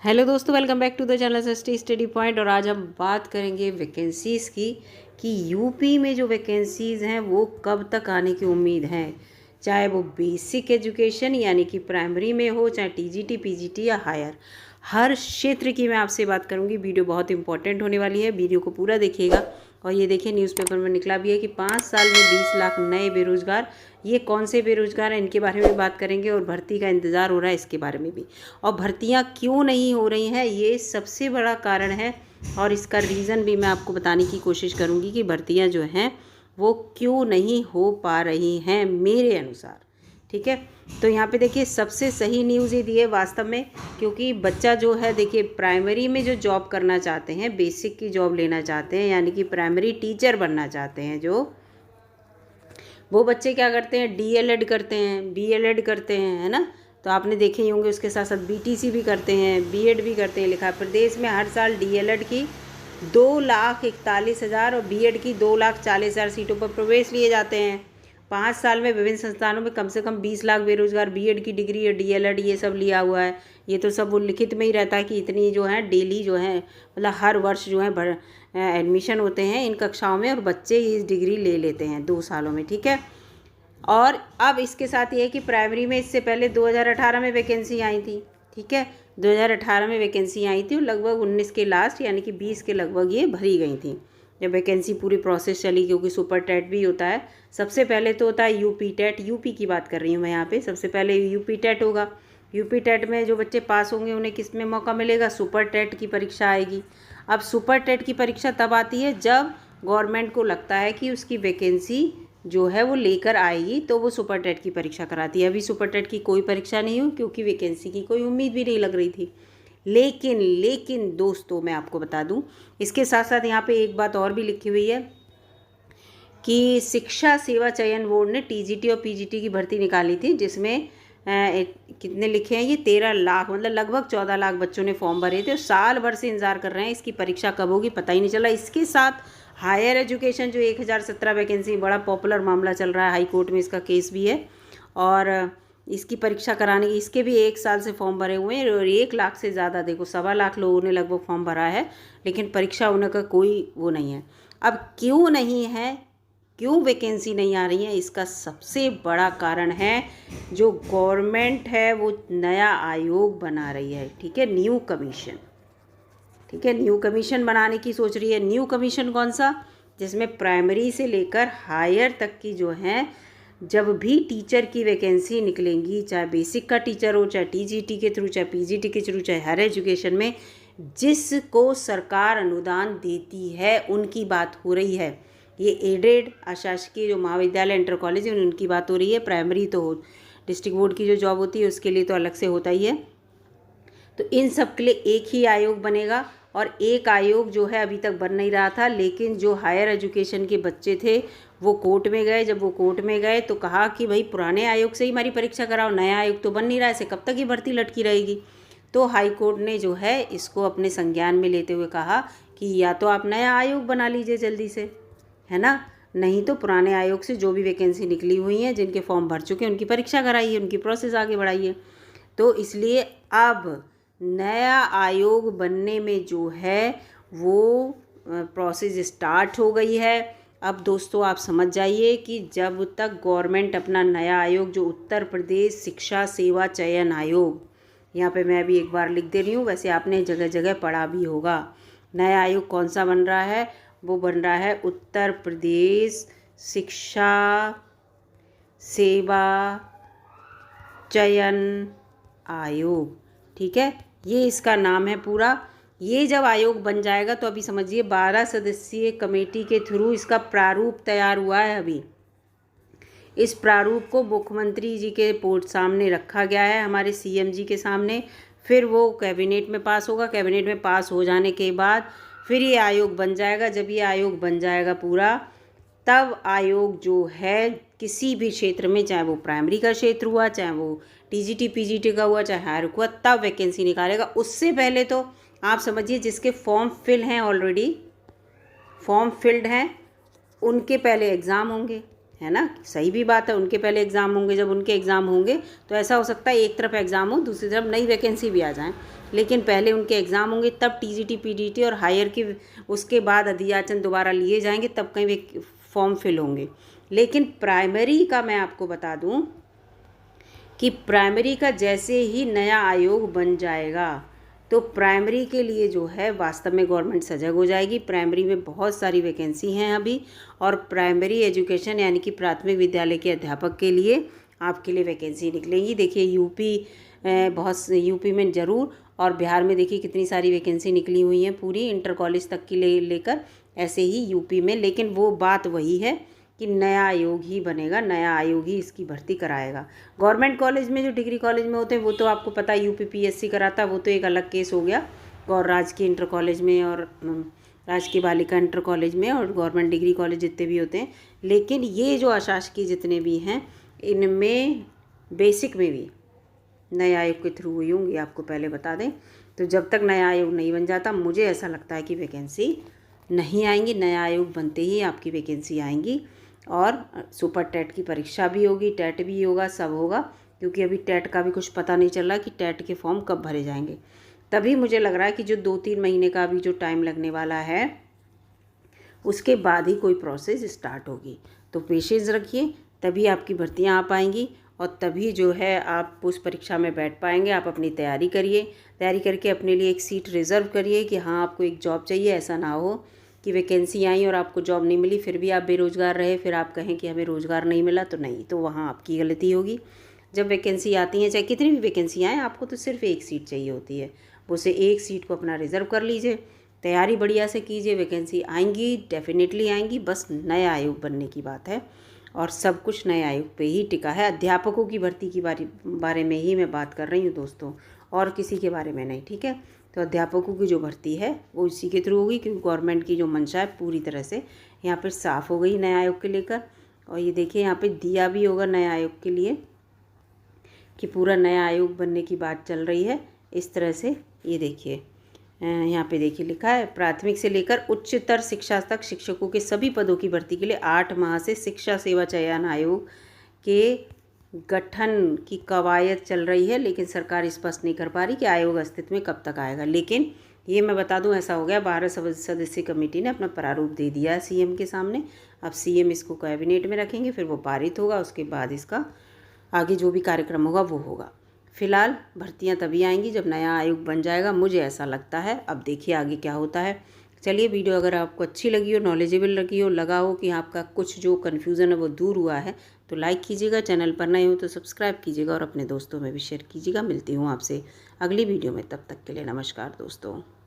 Hello दोस्तों, welcome back to the channel ST study point. और आज हम बात करेंगे वैकेंसीज़ की कि यूपी में जो वैकेंसीज़ हैं वो कब तक आने की उम्मीद है। चाहे वो बेसिक एजुकेशन यानी कि प्राइमरी में हो, चाहे टीजीटी पीजीटी या हायर, हर क्षेत्र की मैं आपसे बात करूंगी। वीडियो बहुत इंपॉर्टेंट होने वाली है, वीडियो को पूरा देखिएगा। और ये देखिए, न्यूज़पेपर में निकला भी है कि 5 साल में 20 लाख नए बेरोजगार। ये कौन से बेरोजगार हैं, इनके बारे में बात करेंगे। और भर्ती का इंतज़ार हो रहा है, इसके बारे में भी। और भर्तियां क्यों नहीं हो रही हैं, ये सबसे बड़ा कारण है। और इसका रीज़न भी मैं आपको बताने की कोशिश करूँगी कि भर्तियां जो हैं वो क्यों नहीं हो पा रही हैं मेरे अनुसार। ठीक है, तो यहाँ पे देखिए, सबसे सही न्यूज़ ये दी है वास्तव में। क्योंकि बच्चा जो है, देखिए, प्राइमरी में जो जॉब करना चाहते हैं, बेसिक की जॉब लेना चाहते हैं, यानी कि प्राइमरी टीचर बनना चाहते हैं, जो वो बच्चे क्या करते हैं, डीएलएड करते हैं, बीएलएड करते हैं, है ना। तो आपने देखे ही होंगे, उसके साथ साथ बीटीसी भी करते हैं, बीएड भी करते हैं। लिखा है प्रदेश में हर साल डीएलएड की 2,41,000 और बीएड की 2,40,000 सीटों पर प्रवेश लिए जाते हैं। 5 साल में विभिन्न संस्थानों में कम से कम 20 लाख बेरोजगार बीएड की डिग्री या डीएलएड ये सब लिया हुआ है। ये तो सब वो लिखित में ही रहता है कि इतनी जो है डेली जो है, मतलब हर वर्ष जो है एडमिशन होते हैं इन कक्षाओं में, और बच्चे इस डिग्री ले लेते हैं 2 सालों में। ठीक है, और अब इसके साथ ये है कि प्राइमरी में इससे पहले 2018 में वैकेंसी आई थी। ठीक है, 2018 में वैकेंसी आई थी और लगभग 19 के लास्ट यानी कि 20 के लगभग ये भरी गई थी जब वैकेंसी पूरी प्रोसेस चली। क्योंकि सुपर टेट भी होता है, सबसे पहले तो होता है यूपी टेट। यूपी की बात कर रही हूँ मैं यहाँ पे। सबसे पहले यूपी टेट होगा। यूपी टेट में जो बच्चे पास होंगे उन्हें किस में मौका मिलेगा, सुपर टेट की परीक्षा आएगी। अब सुपर टेट की परीक्षा तब आती है जब गवर्नमेंट को लगता है कि उसकी वैकेंसी जो है वो लेकर आएगी, तो वो सुपर टेट की परीक्षा कराती है। अभी सुपर टेट की कोई परीक्षा नहीं हुई क्योंकि वैकेंसी की कोई उम्मीद भी नहीं लग रही थी। लेकिन दोस्तों, मैं आपको बता दूं, इसके साथ साथ यहाँ पे एक बात और भी लिखी हुई है कि शिक्षा सेवा चयन बोर्ड ने टीजीटी और पीजीटी की भर्ती निकाली थी, जिसमें कितने लिखे हैं, ये 13 लाख, मतलब लगभग 14 लाख बच्चों ने फॉर्म भरे थे और साल भर से इंतजार कर रहे हैं। इसकी परीक्षा कब होगी पता ही नहीं चला। इसके साथ हायर एजुकेशन जो 1017 वैकेंसी, बड़ा पॉपुलर मामला चल रहा है, हाई कोर्ट में इसका केस भी है। और इसकी परीक्षा कराने की, इसके भी 1 साल से फॉर्म भरे हुए हैं और 1 लाख से ज़्यादा, देखो 1.25 लाख लोगों ने लगभग फॉर्म भरा है, लेकिन परीक्षा होने का कोई वो नहीं है। अब क्यों नहीं है, क्यों वैकेंसी नहीं आ रही है, इसका सबसे बड़ा कारण है जो गवर्नमेंट है वो नया आयोग बना रही है। ठीक है, न्यू कमीशन। ठीक है, न्यू कमीशन बनाने की सोच रही है। न्यू कमीशन कौन सा, जिसमें प्राइमरी से लेकर हायर तक की जो है, जब भी टीचर की वैकेंसी निकलेंगी, चाहे बेसिक का टीचर हो, चाहे टीजीटी के थ्रू, चाहे पीजीटी के थ्रू, चाहे हायर एजुकेशन में, जिसको सरकार अनुदान देती है उनकी बात हो रही है। ये एडेड अशासकीय जो महाविद्यालय इंटर कॉलेज है उनकी बात हो रही है। प्राइमरी तो डिस्ट्रिक्ट बोर्ड की जो जॉब होती है उसके लिए तो अलग से होता ही है। तो इन सब के लिए एक ही आयोग बनेगा। और एक आयोग जो है अभी तक बन नहीं रहा था, लेकिन जो हायर एजुकेशन के बच्चे थे वो कोर्ट में गए। जब वो कोर्ट में गए तो कहा कि भाई पुराने आयोग से ही हमारी परीक्षा कराओ, नया आयोग तो बन नहीं रहा है, ऐसे कब तक ये भर्ती लटकी रहेगी। तो हाई कोर्ट ने जो है इसको अपने संज्ञान में लेते हुए कहा कि या तो आप नया आयोग बना लीजिए जल्दी से, है ना, नहीं तो पुराने आयोग से जो भी वैकेंसी निकली हुई हैं, जिनके फॉर्म भर चुके हैं, उनकी परीक्षा कराइए, उनकी प्रोसेस आगे बढ़ाइए। तो इसलिए अब नया आयोग बनने में जो है वो प्रोसेस स्टार्ट हो गई है। अब दोस्तों आप समझ जाइए कि जब तक गवर्नमेंट अपना नया आयोग, जो उत्तर प्रदेश शिक्षा सेवा चयन आयोग, यहाँ पे मैं अभी एक बार लिख दे रही हूँ, वैसे आपने जगह जगह पढ़ा भी होगा। नया आयोग कौन सा बन रहा है, वो बन रहा है उत्तर प्रदेश शिक्षा सेवा चयन आयोग। ठीक है, ये इसका नाम है पूरा। ये जब आयोग बन जाएगा तो अभी समझिए 12 सदस्यीय कमेटी के थ्रू इसका प्रारूप तैयार हुआ है। अभी इस प्रारूप को मुख्यमंत्री जी के सामने रखा गया है, हमारे सीएम जी के सामने। फिर वो कैबिनेट में पास होगा। कैबिनेट में पास हो जाने के बाद फिर ये आयोग बन जाएगा। जब ये आयोग बन जाएगा पूरा, तब आयोग जो है किसी भी क्षेत्र में, चाहे वो प्राइमरी का क्षेत्र हुआ, चाहे वो टीजीटी पीजीटी का हुआ, चाहे हायर हुआ, तब वैकेंसी निकालेगा। उससे पहले तो आप समझिए जिसके फॉर्म फिल हैं, ऑलरेडी फॉर्म फिल्ड हैं, उनके पहले एग्ज़ाम होंगे, है ना। सही भी बात है, उनके पहले एग्ज़ाम होंगे। जब उनके एग्ज़ाम होंगे तो ऐसा हो सकता है एक तरफ एग्ज़ाम हो, दूसरी तरफ नई वैकेंसी भी आ जाए। लेकिन पहले उनके एग्ज़ाम होंगे, तब टीजीटी पीजीटी और हायर की, उसके बाद अध्याचन दोबारा लिए जाएंगे, तब कहीं वे फॉर्म फिल होंगे। लेकिन प्राइमरी का मैं आपको बता दूं कि प्राइमरी का जैसे ही नया आयोग बन जाएगा तो प्राइमरी के लिए जो है वास्तव में गवर्नमेंट सजग हो जाएगी। प्राइमरी में बहुत सारी वैकेंसी हैं अभी, और प्राइमरी एजुकेशन यानी कि प्राथमिक विद्यालय के अध्यापक के लिए आपके लिए वैकेंसी निकलेंगी। देखिए यूपी में ज़रूर, और बिहार में देखिए कितनी सारी वैकेंसी निकली हुई हैं पूरी इंटर कॉलेज तक की लेकर, ऐसे ही यूपी में। लेकिन वो बात वही है कि नया आयोग ही बनेगा, नया आयोग ही इसकी भर्ती कराएगा। गवर्नमेंट कॉलेज में जो डिग्री कॉलेज में होते हैं वो तो आपको पता है यूपीपीएससी कराता है, वो तो एक अलग केस हो गया। और राजकीय इंटर कॉलेज में और राजकीय बालिका इंटर कॉलेज में और गवर्नमेंट डिग्री कॉलेज जितने भी होते हैं। लेकिन ये जो अशासकीय जितने भी हैं, इनमें बेसिक में भी नए आयोग के थ्रू हुई होंगी, आपको पहले बता दें। तो जब तक नया आयोग नहीं बन जाता, मुझे ऐसा लगता है कि वैकेंसी नहीं आएंगी। नया आयोग बनते ही आपकी वैकेंसी आएंगी, और सुपर टेट की परीक्षा भी होगी, टेट भी होगा, सब होगा। क्योंकि अभी टेट का भी कुछ पता नहीं चल रहा कि टेट के फॉर्म कब भरे जाएंगे। तभी मुझे लग रहा है कि जो 2-3 महीने का अभी जो टाइम लगने वाला है, उसके बाद ही कोई प्रोसेस स्टार्ट होगी। तो पेशेंस रखिए, तभी आपकी भर्तियां आ पाएंगी, और तभी जो है आप उस परीक्षा में बैठ पाएंगे। आप अपनी तैयारी करिए, तैयारी करके अपने लिए एक सीट रिज़र्व करिए कि हाँ आपको एक जॉब चाहिए। ऐसा ना हो कि वैकेंसी आई और आपको जॉब नहीं मिली, फिर भी आप बेरोज़गार रहे, फिर आप कहें कि हमें रोज़गार नहीं मिला। तो नहीं, तो वहाँ आपकी गलती होगी। जब वैकेंसी आती हैं, चाहे कितनी भी वैकेंसी आए, आपको तो सिर्फ एक सीट चाहिए होती है। उसे एक सीट को अपना रिज़र्व कर लीजिए, तैयारी बढ़िया से कीजिए। वैकेंसी आएंगी, डेफिनेटली आएंगी, बस नया आयोग बनने की बात है, और सब कुछ नए आयोग पे ही टिका है। अध्यापकों की भर्ती की बारे में ही मैं बात कर रही हूँ दोस्तों, और किसी के बारे में नहीं, ठीक है। तो अध्यापकों की जो भर्ती है वो इसी के थ्रू होगी, क्योंकि गवर्नमेंट की जो मंशा है पूरी तरह से यहाँ पर साफ़ हो गई नए आयोग के लेकर। और ये देखिए यहाँ पे दिया भी होगा नए आयोग के लिए कि पूरा नया आयोग बनने की बात चल रही है इस तरह से। ये देखिए यहाँ पे देखिए लिखा है, प्राथमिक से लेकर उच्चतर शिक्षा तक शिक्षकों के सभी पदों की भर्ती के लिए 8 माह से शिक्षा सेवा चयन आयोग के गठन की कवायद चल रही है। लेकिन सरकार स्पष्ट नहीं कर पा रही कि आयोग अस्तित्व में कब तक आएगा। लेकिन ये मैं बता दूं, ऐसा हो गया, 12 सदस्यीय कमेटी ने अपना प्रारूप दे दिया है सीएम के सामने। अब सीएम इसको कैबिनेट में रखेंगे, फिर वो पारित होगा, उसके बाद इसका आगे जो भी कार्यक्रम होगा वो होगा। फिलहाल भर्तियां तभी आएंगी जब नया आयोग बन जाएगा, मुझे ऐसा लगता है। अब देखिए आगे क्या होता है। चलिए, वीडियो अगर आपको अच्छी लगी हो, नॉलेजेबल लगी हो, लगा हो कि आपका कुछ जो कन्फ्यूज़न है वो दूर हुआ है, तो लाइक कीजिएगा। चैनल पर नए हो तो सब्सक्राइब कीजिएगा, और अपने दोस्तों में भी शेयर कीजिएगा। मिलती हूँ आपसे अगली वीडियो में, तब तक के लिए नमस्कार दोस्तों।